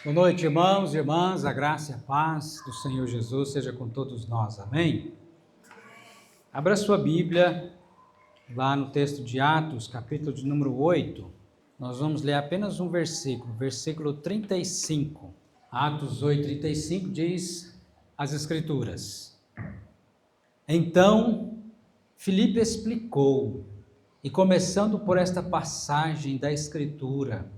Boa noite, irmãos e irmãs, a graça e a paz do Senhor Jesus seja com todos nós, amém? Abra sua Bíblia, lá no texto de Atos, capítulo de número 8, nós vamos ler apenas um versículo 35. Atos 8, 35 diz as Escrituras: Então, Filipe explicou, e começando por esta passagem da Escritura,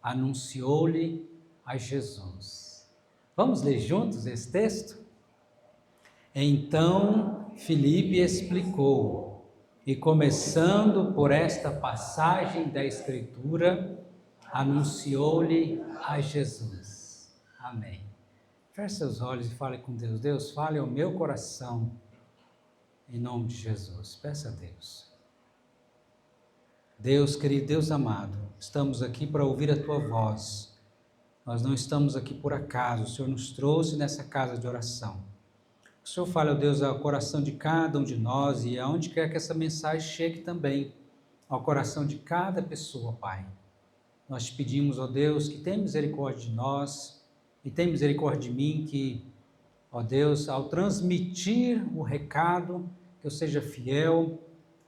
anunciou-lhe a Jesus. Vamos ler juntos esse texto? Então Filipe explicou, e começando por esta passagem da Escritura, anunciou-lhe a Jesus. Amém. Feche seus olhos e fale com Deus. Deus, fale ao meu coração, em nome de Jesus. Peça a Deus. Deus, querido Deus amado, estamos aqui para ouvir a Tua voz. Nós não estamos aqui por acaso, o Senhor nos trouxe nessa casa de oração. O Senhor fale, ó Deus, ao coração de cada um de nós e aonde quer que essa mensagem chegue também, ao coração de cada pessoa, Pai. Nós te pedimos, ó Deus, que tenha misericórdia de nós e tenha misericórdia de mim, que, ó Deus, ao transmitir o recado, que eu seja fiel,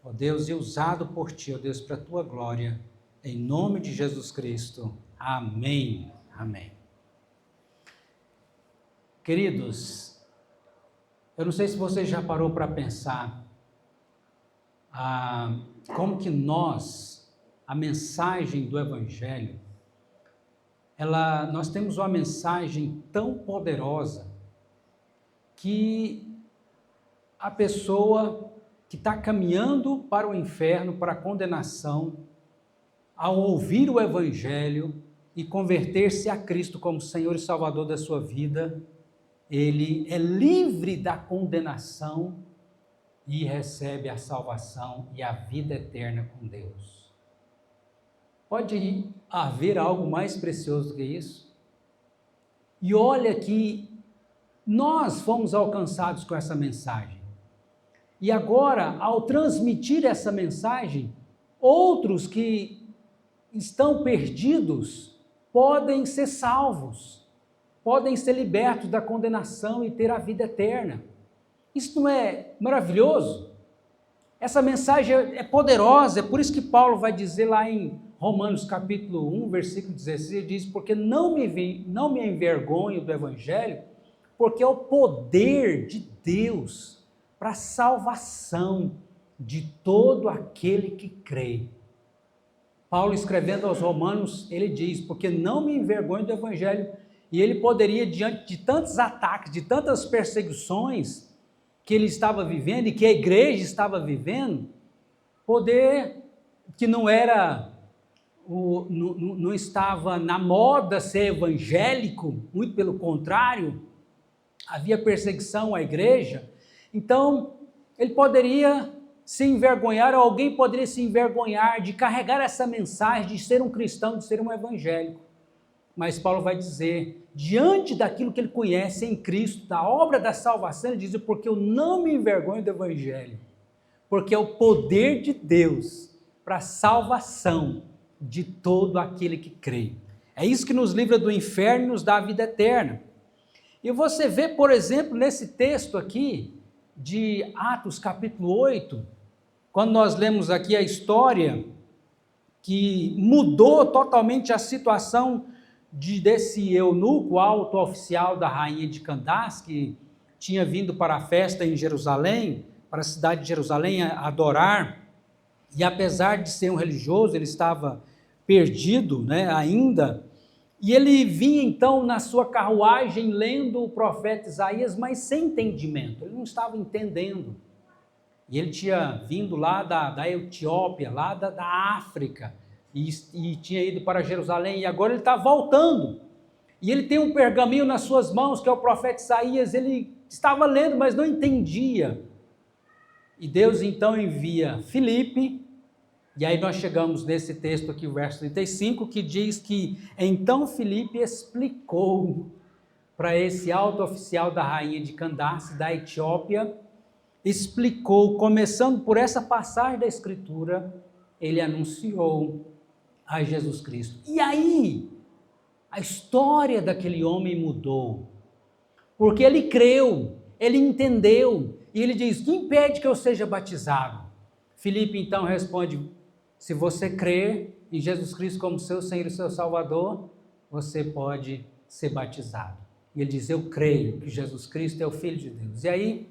ó Deus, e usado por Ti, ó Deus, para a Tua glória, em nome de Jesus Cristo. Amém. Amém. Queridos, eu não sei se você já parou para pensar como que a mensagem do Evangelho, nós temos uma mensagem tão poderosa que a pessoa que está caminhando para o inferno, para a condenação, ao ouvir o Evangelho e converter-se a Cristo como Senhor e Salvador da sua vida, ele é livre da condenação e recebe a salvação e a vida eterna com Deus. Pode haver algo mais precioso do que isso? E olha que nós fomos alcançados com essa mensagem. E agora, ao transmitir essa mensagem, outros que estão perdidos podem ser salvos, podem ser libertos da condenação e ter a vida eterna. Isso não é maravilhoso? Essa mensagem é poderosa, é por isso que Paulo vai dizer lá em Romanos capítulo 1, versículo 16, ele diz, porque não me envergonho do Evangelho, porque é o poder de Deus para a salvação de todo aquele que crê. Paulo, escrevendo aos Romanos, ele diz, porque não me envergonho do Evangelho, e ele poderia, diante de tantos ataques, de tantas perseguições que ele estava vivendo e que a igreja estava vivendo, que não estava na moda ser evangélico, muito pelo contrário, havia perseguição à igreja, então ele poderia se envergonhar, ou alguém poderia se envergonhar de carregar essa mensagem, de ser um cristão, de ser um evangélico. Mas Paulo vai dizer, diante daquilo que ele conhece em Cristo, da obra da salvação, ele diz, porque eu não me envergonho do Evangelho, porque é o poder de Deus para a salvação de todo aquele que crê. É isso que nos livra do inferno e nos dá a vida eterna. E você vê, por exemplo, nesse texto aqui, de Atos capítulo 8, quando nós lemos aqui a história que mudou totalmente a situação desse eunuco, alto oficial da rainha de Candace, que tinha vindo para a festa em Jerusalém, para a cidade de Jerusalém adorar, e apesar de ser um religioso, ele estava perdido, ainda, e ele vinha então na sua carruagem lendo o profeta Isaías, mas sem entendimento, ele não estava entendendo. E ele tinha vindo lá da Etiópia, lá da África, e tinha ido para Jerusalém, e agora ele está voltando. E ele tem um pergaminho nas suas mãos, que é o profeta Isaías, ele estava lendo, mas não entendia. E Deus então envia Filipe, e aí nós chegamos nesse texto aqui, o verso 35, que diz que então Filipe explicou para esse alto oficial da rainha de Candace, da Etiópia, explicou, começando por essa passagem da Escritura, ele anunciou a Jesus Cristo. E aí, A história daquele homem mudou, porque ele creu, ele entendeu, e ele diz: que impede que eu seja batizado? Filipe então responde: se você crer em Jesus Cristo como seu Senhor e seu Salvador, você pode ser batizado. E ele diz: eu creio que Jesus Cristo é o Filho de Deus. E aí,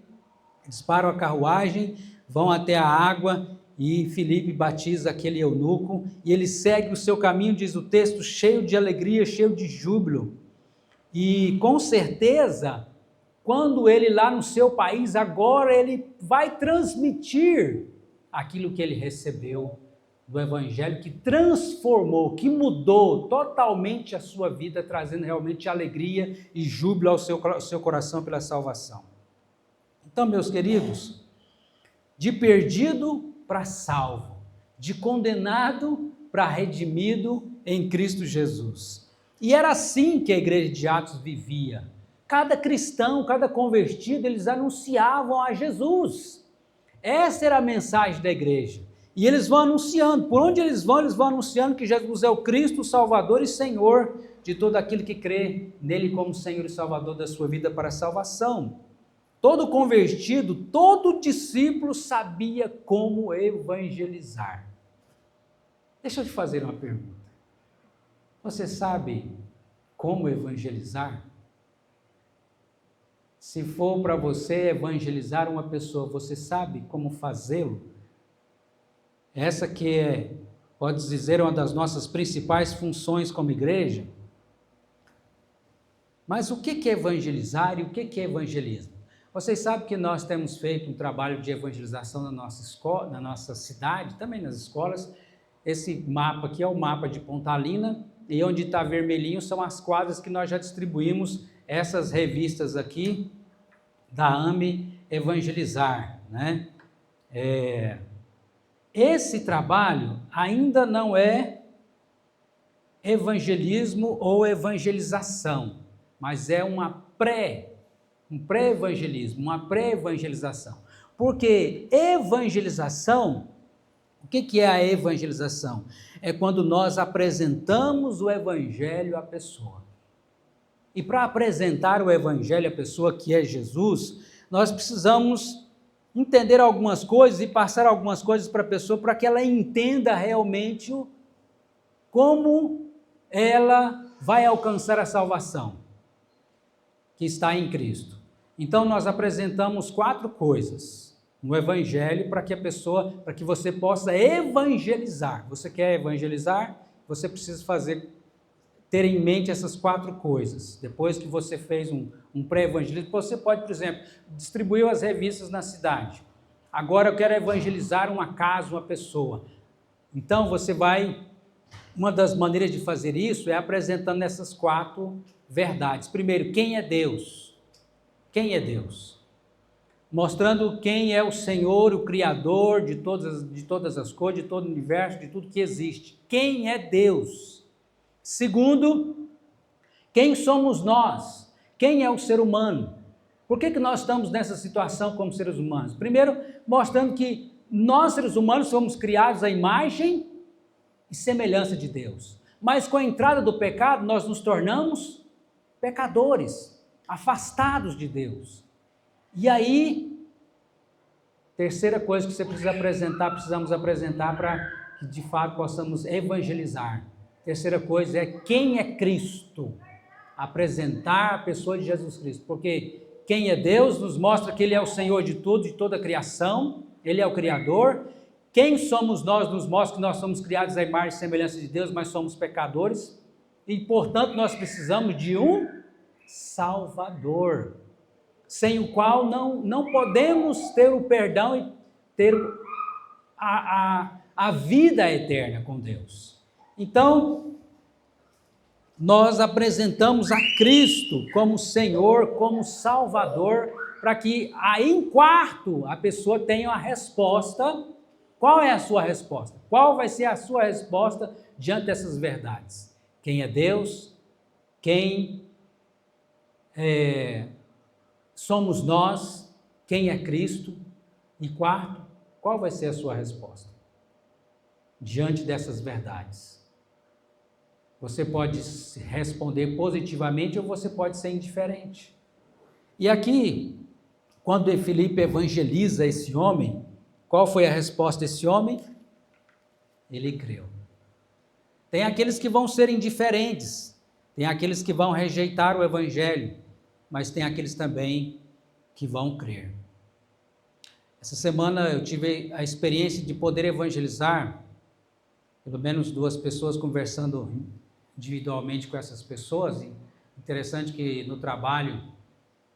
eles param a carruagem, vão até a água, e Filipe batiza aquele eunuco, e ele segue o seu caminho, diz o texto, cheio de alegria, cheio de júbilo. E com certeza, quando ele lá no seu país, agora ele vai transmitir aquilo que ele recebeu do Evangelho, que transformou, que mudou totalmente a sua vida, trazendo realmente alegria e júbilo ao seu coração pela salvação. Então, meus queridos, de perdido para salvo, de condenado para redimido em Cristo Jesus. E era assim que a igreja de Atos vivia. Cada cristão, cada convertido, eles anunciavam a Jesus. Essa era a mensagem da igreja. E eles vão anunciando, por onde eles vão anunciando que Jesus é o Cristo, o Salvador e Senhor de todo aquele que crê nele como Senhor e Salvador da sua vida para a salvação. Todo convertido, todo discípulo sabia como evangelizar. Deixa eu te fazer uma pergunta. Você sabe como evangelizar? Se for para você evangelizar uma pessoa, você sabe como fazê-lo? Essa que é, pode dizer, uma das nossas principais funções como igreja. Mas o que é evangelizar e o que é evangelismo? Vocês sabem que nós temos feito um trabalho de evangelização na nossa escola, na nossa cidade, também nas escolas. Esse mapa aqui é o mapa de Pontalina, e onde está vermelhinho são as quadras que nós já distribuímos, essas revistas aqui da AME Evangelizar, né? Esse trabalho ainda não é evangelismo ou evangelização, mas é um pré-evangelismo, uma pré-evangelização. Porque evangelização, o que é a evangelização? É quando nós apresentamos o evangelho à pessoa. E para apresentar o evangelho à pessoa, que é Jesus, nós precisamos entender algumas coisas e passar algumas coisas para a pessoa, para que ela entenda realmente como ela vai alcançar a salvação que está em Cristo. Então nós apresentamos 4 coisas no evangelho para que você possa evangelizar. Você quer evangelizar? Você precisa ter em mente essas 4 coisas. Depois que você fez um pré-evangelismo, você pode, por exemplo, distribuir as revistas na cidade. Agora eu quero evangelizar uma casa, uma pessoa. Então uma das maneiras de fazer isso é apresentando essas 4 verdades. Primeiro, quem é Deus? Quem é Deus? Mostrando quem é o Senhor, o Criador de todas as coisas, de todo o universo, de tudo que existe. Quem é Deus? Segundo, quem somos nós? Quem é o ser humano? Por que nós estamos nessa situação como seres humanos? Primeiro, mostrando que nós, seres humanos, somos criados à imagem e semelhança de Deus. Mas com a entrada do pecado, nós nos tornamos pecadores, afastados de Deus. E aí, terceira coisa que precisamos apresentar para que de fato possamos evangelizar. Terceira coisa é quem é Cristo. Apresentar a pessoa de Jesus Cristo. Porque quem é Deus nos mostra que Ele é o Senhor de tudo, de toda a criação. Ele é o Criador. Quem somos nós nos mostra que nós somos criados à imagem e semelhança de Deus, mas somos pecadores. E, portanto, nós precisamos de um Salvador, sem o qual não podemos ter o perdão e ter a vida eterna com Deus. Então, nós apresentamos a Cristo como Senhor, como Salvador, para que aí em quarto a pessoa tenha a resposta. Qual é a sua resposta? Qual vai ser a sua resposta diante dessas verdades? Quem é Deus? Quem somos nós? Quem é Cristo? E quarto, qual vai ser a sua resposta diante dessas verdades? Você pode responder positivamente ou você pode ser indiferente. E aqui, quando Filipe evangeliza esse homem, qual foi a resposta desse homem? Ele creu. Tem aqueles que vão ser indiferentes, tem aqueles que vão rejeitar o evangelho, mas tem aqueles também que vão crer. Essa semana eu tive a experiência de poder evangelizar, pelo menos 2 pessoas, conversando individualmente com essas pessoas. Interessante que no trabalho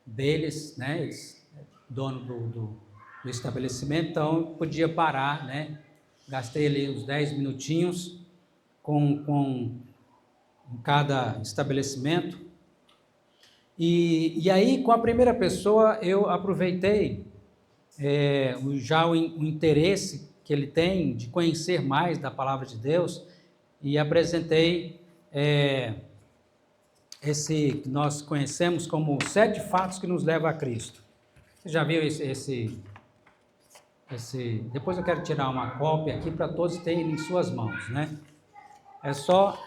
deles, né, eles, dono do estabelecimento, então podia parar, né, gastei ali uns 10 minutinhos com cada estabelecimento, e aí com a primeira pessoa eu aproveitei já o interesse que ele tem de conhecer mais da palavra de Deus e apresentei esse que nós conhecemos como 7 fatos que nos levam a Cristo. Você já viu esse? Depois eu quero tirar uma cópia aqui para todos terem em suas mãos, né? É só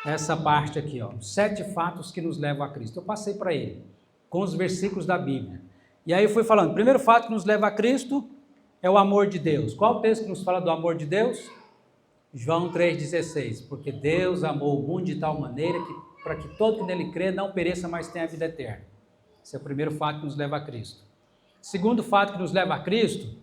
essa parte aqui, ó, 7 fatos que nos levam a Cristo. Eu passei para ele, com os versículos da Bíblia. E aí eu fui falando, o primeiro fato que nos leva a Cristo é o amor de Deus. Qual o texto que nos fala do amor de Deus? João 3,16. Porque Deus amou o mundo de tal maneira que para que todo que nele crê não pereça, mas tenha a vida eterna. Esse é o primeiro fato que nos leva a Cristo. O segundo fato que nos leva a Cristo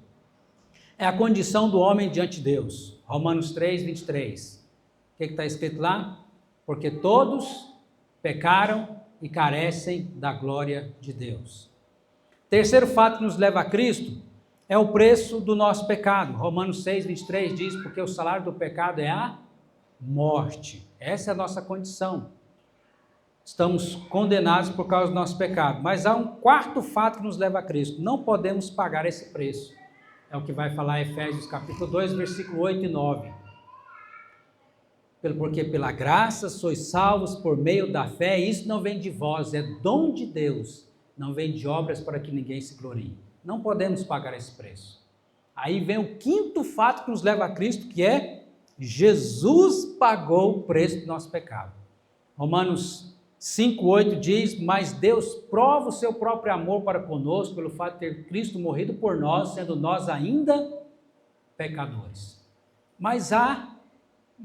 é a condição do homem diante de Deus. Romanos 3,23. O que está escrito lá? Porque todos pecaram e carecem da glória de Deus. Terceiro fato que nos leva a Cristo é o preço do nosso pecado. Romanos 6,23 diz, porque o salário do pecado é a morte. Essa é a nossa condição. Estamos condenados por causa do nosso pecado. Mas há um quarto fato que nos leva a Cristo. Não podemos pagar esse preço. É o que vai falar Efésios capítulo 2, versículo 8 e 9. Porque pela graça sois salvos por meio da fé, e isso não vem de vós, é dom de Deus, não vem de obras para que ninguém se glorie. Não podemos pagar esse preço. Aí vem o quinto fato que nos leva a Cristo, que é Jesus pagou o preço do nosso pecado. Romanos 5,8 diz, mas Deus prova o seu próprio amor para conosco, pelo fato de ter Cristo morrido por nós, sendo nós ainda pecadores. Mas há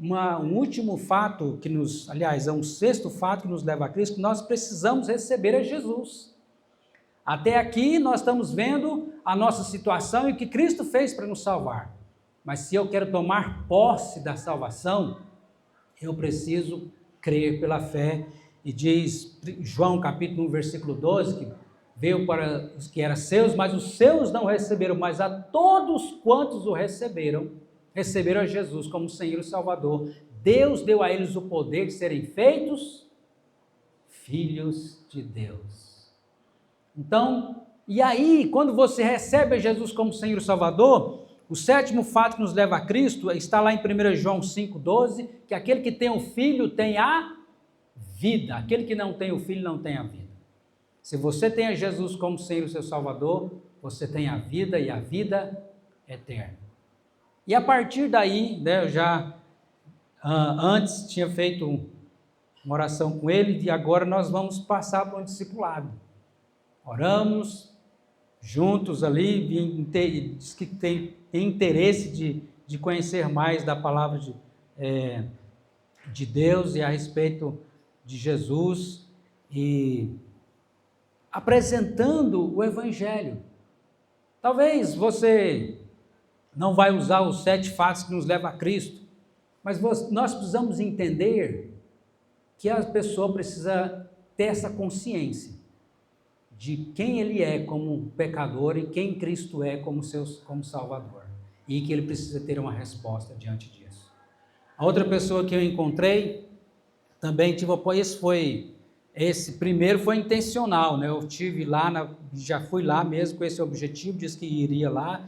um último fato que é um sexto fato que nos leva a Cristo, que nós precisamos receber a Jesus. Até aqui nós estamos vendo a nossa situação e o que Cristo fez para nos salvar. Mas se eu quero tomar posse da salvação, eu preciso crer pela fé. E diz João capítulo 1, versículo 12, que veio para os que eram seus, mas os seus não receberam, mas a todos quantos o receberam a Jesus como Senhor e Salvador. Deus deu a eles o poder de serem feitos filhos de Deus. Então, e aí, quando você recebe a Jesus como Senhor e Salvador, o sétimo fato que nos leva a Cristo está lá em 1 João 5,12, que aquele que tem o Filho tem a vida, aquele que não tem o Filho não tem a vida. Se você tem a Jesus como Senhor e seu Salvador, você tem a vida e a vida eterna. E a partir daí, né, eu já antes tinha feito uma oração com ele e agora nós vamos passar para um discipulado. Oramos juntos ali, diz que tem interesse de conhecer mais da palavra de Deus e a respeito de Jesus e apresentando o Evangelho. Talvez você não vai usar os 7 fatos que nos levam a Cristo, mas nós precisamos entender que a pessoa precisa ter essa consciência de quem ele é como pecador e quem Cristo é como Salvador, e que ele precisa ter uma resposta diante disso. A outra pessoa que eu encontrei também tive apoio. Esse primeiro foi intencional, né? Eu tive lá, já fui lá mesmo com esse objetivo, disse que iria lá.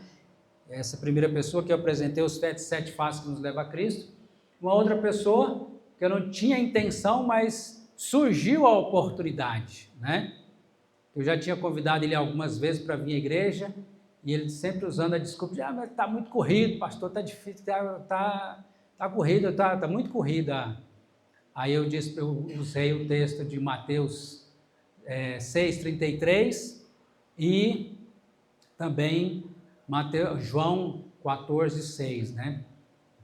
Essa primeira pessoa que eu apresentei os 7 fatos que nos levam a Cristo. Uma outra pessoa que eu não tinha intenção, mas surgiu a oportunidade, né? Eu já tinha convidado ele algumas vezes para vir à igreja e ele sempre usando a desculpa de mas está muito corrido, pastor, está difícil, está corrido, está muito corrida Aí eu usei o texto de Mateus 6,33 e também João 14,6, né?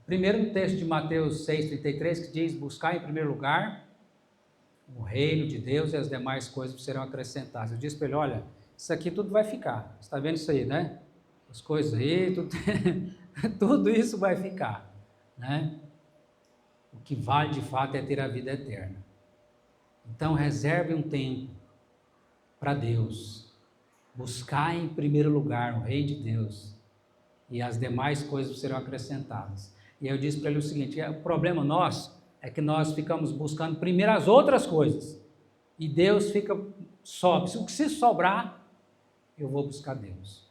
Primeiro no texto de Mateus 6,33 que diz: buscar em primeiro lugar o reino de Deus e as demais coisas serão acrescentadas. Eu disse para ele: olha, isso aqui tudo vai ficar. Você está vendo isso aí, né? As coisas aí, tudo isso vai ficar, né? O que vale de fato é ter a vida eterna. Então reserve um tempo para Deus. Buscar em primeiro lugar o reino de Deus e as demais coisas serão acrescentadas. E eu disse para ele o seguinte: o problema nosso é que nós ficamos buscando primeiro as outras coisas e Deus sobe. Se sobrar, eu vou buscar Deus.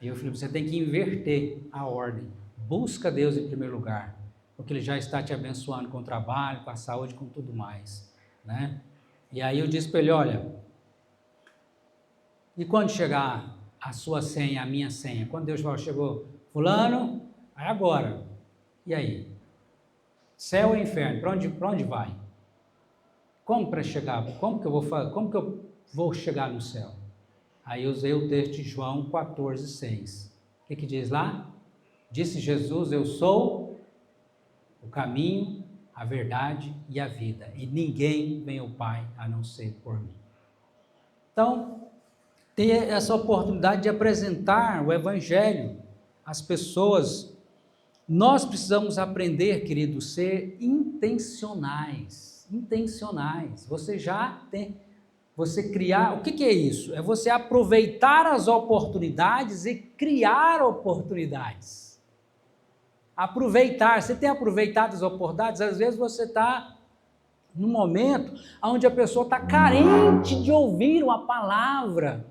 E eu falei: você tem que inverter a ordem. Busca Deus em primeiro lugar, porque Ele já está te abençoando com o trabalho, com a saúde, com tudo mais, né? E aí eu disse para ele: olha, e quando chegar a sua senha, a minha senha? Quando Deus falou: chegou fulano, aí agora. E aí? Céu ou inferno? Para onde vai? Como para chegar? Como que eu vou chegar no céu? Aí eu usei o texto de João 14,6. O que diz lá? Disse Jesus: eu sou o caminho, a verdade e a vida, e ninguém vem ao Pai a não ser por mim. Então, ter essa oportunidade de apresentar o Evangelho às pessoas. Nós precisamos aprender, querido, ser intencionais. Você criar, o que é isso? É você aproveitar as oportunidades e criar oportunidades. Aproveitar, você tem aproveitado as oportunidades? Às vezes você está num momento onde a pessoa está carente de ouvir uma palavra,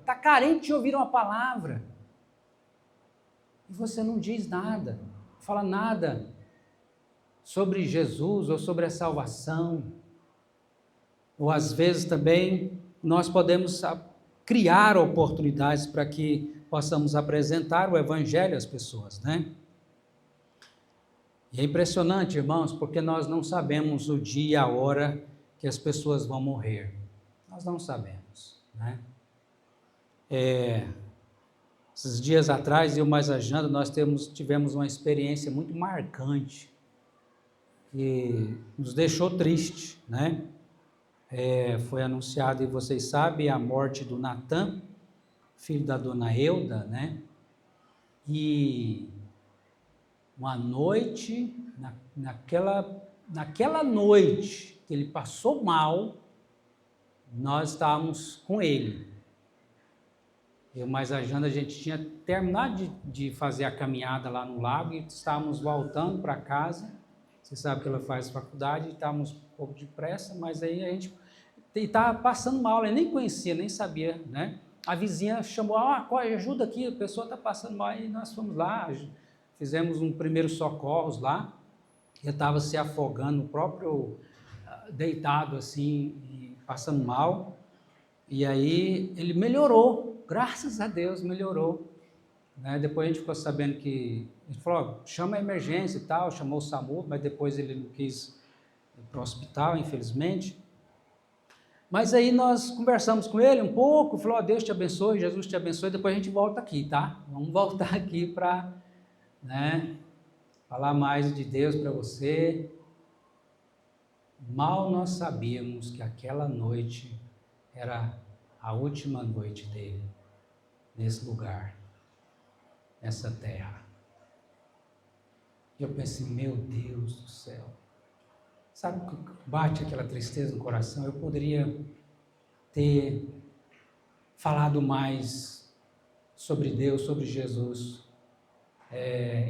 e você não diz nada, não fala nada sobre Jesus ou sobre a salvação. Ou às vezes também nós podemos criar oportunidades para que possamos apresentar o Evangelho às pessoas, né? E é impressionante, irmãos, porque nós não sabemos o dia e a hora que as pessoas vão morrer. Nós não sabemos, né? Esses dias atrás, eu mais a Janda, nós tivemos uma experiência muito marcante que nos deixou triste, né? Foi anunciado, e vocês sabem, a morte do Natan, filho da dona Euda, né? E uma noite, naquela noite que ele passou mal, nós estávamos com ele. Eu mais a Janda, a gente tinha terminado de fazer a caminhada lá no lago e estávamos voltando para casa. Você sabe que ela faz faculdade, estávamos um pouco de pressa, mas aí a gente estava passando mal, ela nem conhecia, nem sabia, né? A vizinha chamou: ajuda aqui, a pessoa está passando mal, e nós fomos lá, fizemos um primeiro socorros lá. Ele estava se afogando, o próprio deitado assim, passando mal, e aí ele melhorou, graças a Deus melhorou, né? Depois a gente ficou sabendo que, ele falou: chama a emergência e tal, chamou o SAMU, mas depois ele não quis ir para o hospital, infelizmente. Mas aí nós conversamos com ele um pouco, falou: Deus te abençoe, Jesus te abençoe, depois a gente volta aqui, tá? Vamos voltar aqui para, né, falar mais de Deus para você. Mal nós sabíamos que aquela noite era a última noite dele, nesse lugar, nessa terra. E eu pensei: meu Deus do céu. Sabe o que bate aquela tristeza no coração? Eu poderia ter falado mais sobre Deus, sobre Jesus,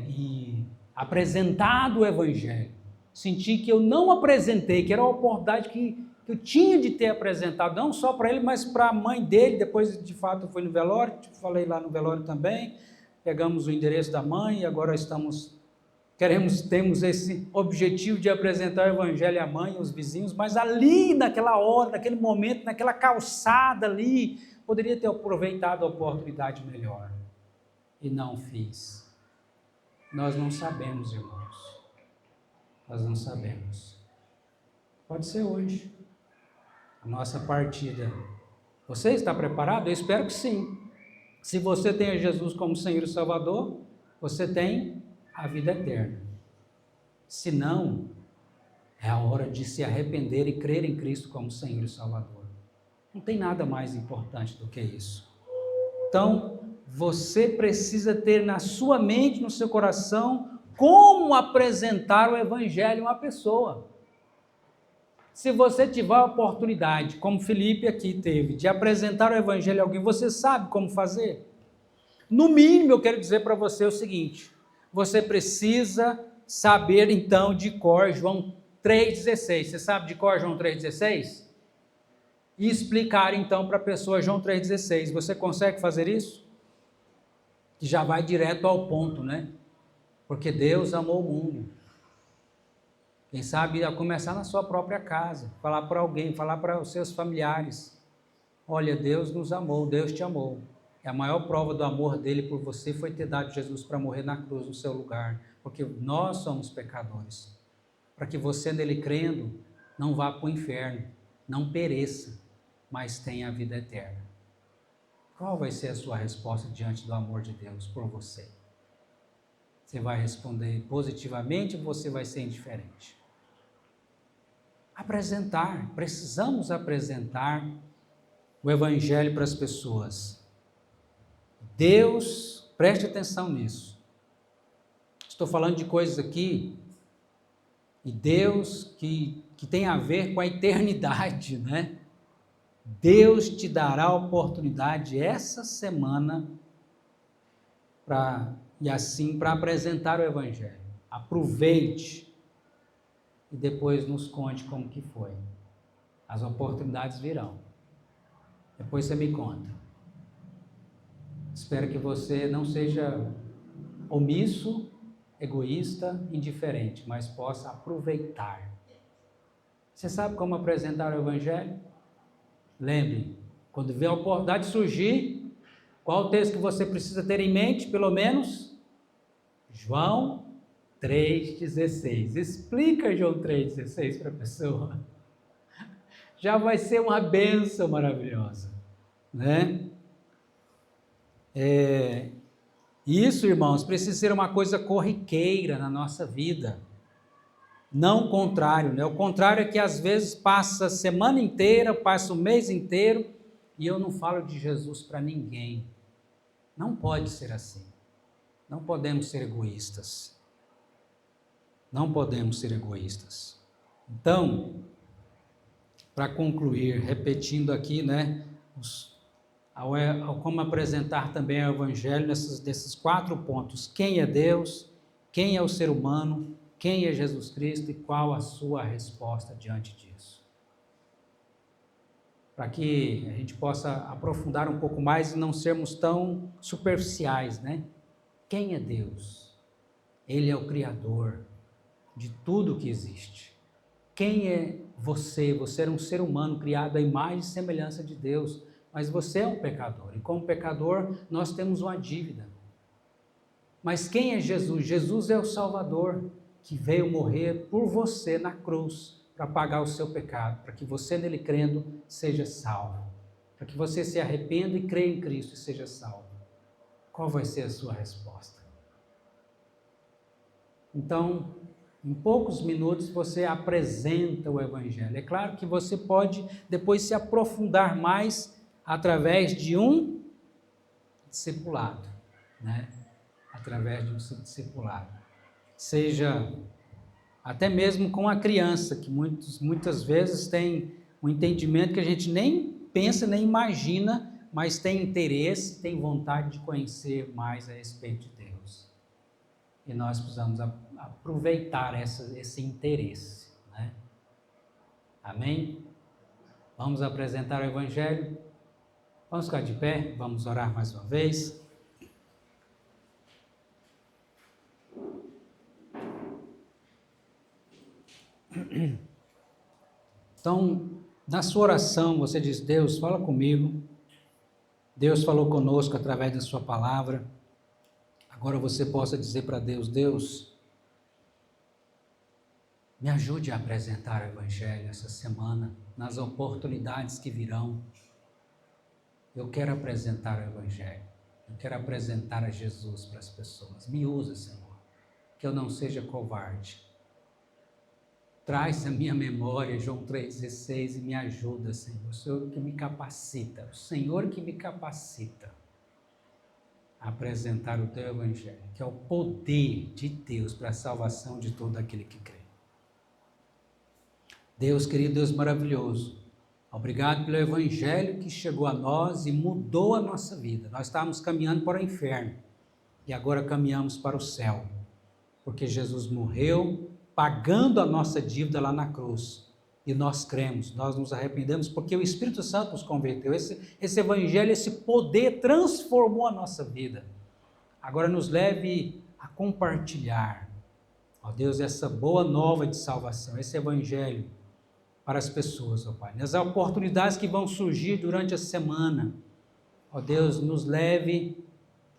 e apresentado o Evangelho. Senti que eu não apresentei, que era a oportunidade que eu tinha de ter apresentado, não só para ele, mas para a mãe dele. Depois, de fato, eu fui no velório, falei lá no velório também, pegamos o endereço da mãe e agora temos esse objetivo de apresentar o Evangelho à mãe e aos vizinhos, mas ali, naquela hora, naquele momento, naquela calçada ali, poderia ter aproveitado a oportunidade melhor. E não fiz. Nós não sabemos, irmãos. Nós não sabemos. Pode ser hoje. A nossa partida. Você está preparado? Eu espero que sim. Se você tem Jesus como Senhor e Salvador, você tem a vida eterna. Se não, é a hora de se arrepender e crer em Cristo como Senhor e Salvador. Não tem nada mais importante do que isso. Então, você precisa ter na sua mente, no seu coração, como apresentar o Evangelho a uma pessoa. Se você tiver a oportunidade, como Felipe aqui teve, de apresentar o Evangelho a alguém, você sabe como fazer? No mínimo, eu quero dizer para você o seguinte: você precisa saber, então, de cor João 3,16. Você sabe de cor João 3,16? E explicar, então, para a pessoa João 3,16. Você consegue fazer isso? Que já vai direto ao ponto, né? Porque Deus amou o mundo. Quem sabe a começar na sua própria casa, falar para alguém, falar para os seus familiares: olha, Deus nos amou, Deus te amou. E a maior prova do amor dele por você foi ter dado Jesus para morrer na cruz no seu lugar, porque nós somos pecadores. Para que você nele crendo, não vá para o inferno, não pereça, mas tenha a vida eterna. Qual vai ser a sua resposta diante do amor de Deus por você? Você vai responder positivamente ou você vai ser indiferente? Precisamos apresentar o Evangelho para as pessoas. Deus, preste atenção nisso. Estou falando de coisas aqui, e Deus que tem a ver com a eternidade, né? Deus te dará a oportunidade essa semana para apresentar o Evangelho. Aproveite e depois nos conte como que foi. As oportunidades virão. Depois você me conta. Espero que você não seja omisso, egoísta, indiferente, mas possa aproveitar. Você sabe como apresentar o Evangelho? Lembre, quando vê a oportunidade surgir, qual o texto que você precisa ter em mente, pelo menos? João 3,16. Explica João 3,16 para a pessoa. Já vai ser uma bênção maravilhosa, né? Isso, irmãos, precisa ser uma coisa corriqueira na nossa vida. Não o contrário, né? O contrário é que às vezes passa a semana inteira, passa o mês inteiro e eu não falo de Jesus para ninguém. Não pode ser assim. Não podemos ser egoístas. Não podemos ser egoístas. Então, para concluir, repetindo aqui, né, como apresentar também o Evangelho desses 4 pontos: quem é Deus, quem é o ser humano, quem é Jesus Cristo e qual a sua resposta diante disso. Para que a gente possa aprofundar um pouco mais e não sermos tão superficiais, né? Quem é Deus? Ele é o Criador de tudo que existe. Quem é você? Você é um ser humano criado à imagem e semelhança de Deus, mas você é um pecador, e como pecador nós temos uma dívida. Mas quem é Jesus? Jesus é o Salvador, que veio morrer por você na cruz, para pagar o seu pecado, para que você nele crendo seja salvo, para que você se arrependa e creia em Cristo e seja salvo. Qual vai ser a sua resposta? Então, em poucos minutos você apresenta o Evangelho. É claro que você pode depois se aprofundar mais através de um discipulado, né? Através de um discipulado. Seja até mesmo com a criança, que muitas vezes tem um entendimento que a gente nem pensa, nem imagina, mas tem interesse, tem vontade de conhecer mais a respeito de Deus. E nós precisamos aproveitar esse interesse, né? Amém? Vamos apresentar o Evangelho. Vamos ficar de pé, vamos orar mais uma vez. Então, na sua oração, você diz: Deus, fala comigo. Deus falou conosco através da sua palavra. Agora você possa dizer para Deus: Deus, Me ajude a apresentar o Evangelho essa semana, nas oportunidades que virão. Eu quero apresentar o Evangelho. Eu quero apresentar a Jesus para as pessoas. Me usa, Senhor, que eu não seja covarde. Traz a minha memória, João 3,16, e me ajuda, Senhor. O Senhor que me capacita, o Senhor que me capacita a apresentar o Teu Evangelho, que é o poder de Deus para a salvação de todo aquele que crê. Deus querido, Deus maravilhoso, obrigado pelo Evangelho que chegou a nós e mudou a nossa vida. Nós estávamos caminhando para o inferno e agora caminhamos para o céu, porque Jesus morreu pagando a nossa dívida lá na cruz. E nós cremos, nós nos arrependemos, porque o Espírito Santo nos converteu. Esse Evangelho, esse poder transformou a nossa vida. Agora nos leve a compartilhar, ó Deus, essa boa nova de salvação, esse Evangelho para as pessoas, ó Pai. Nas oportunidades que vão surgir durante a semana, ó Deus, nos leve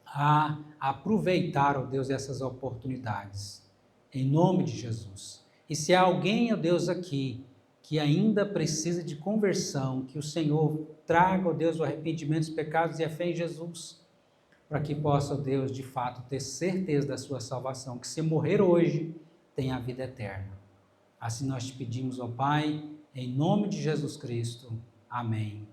a aproveitar, ó Deus, essas oportunidades. Em nome de Jesus. E se há alguém, ó Deus, aqui, que ainda precisa de conversão, que o Senhor traga, ó Deus, o arrependimento dos pecados e a fé em Jesus, para que possa, ó Deus, de fato, ter certeza da sua salvação, que se morrer hoje, tem a vida eterna. Assim nós te pedimos, ó Pai, em nome de Jesus Cristo. Amém.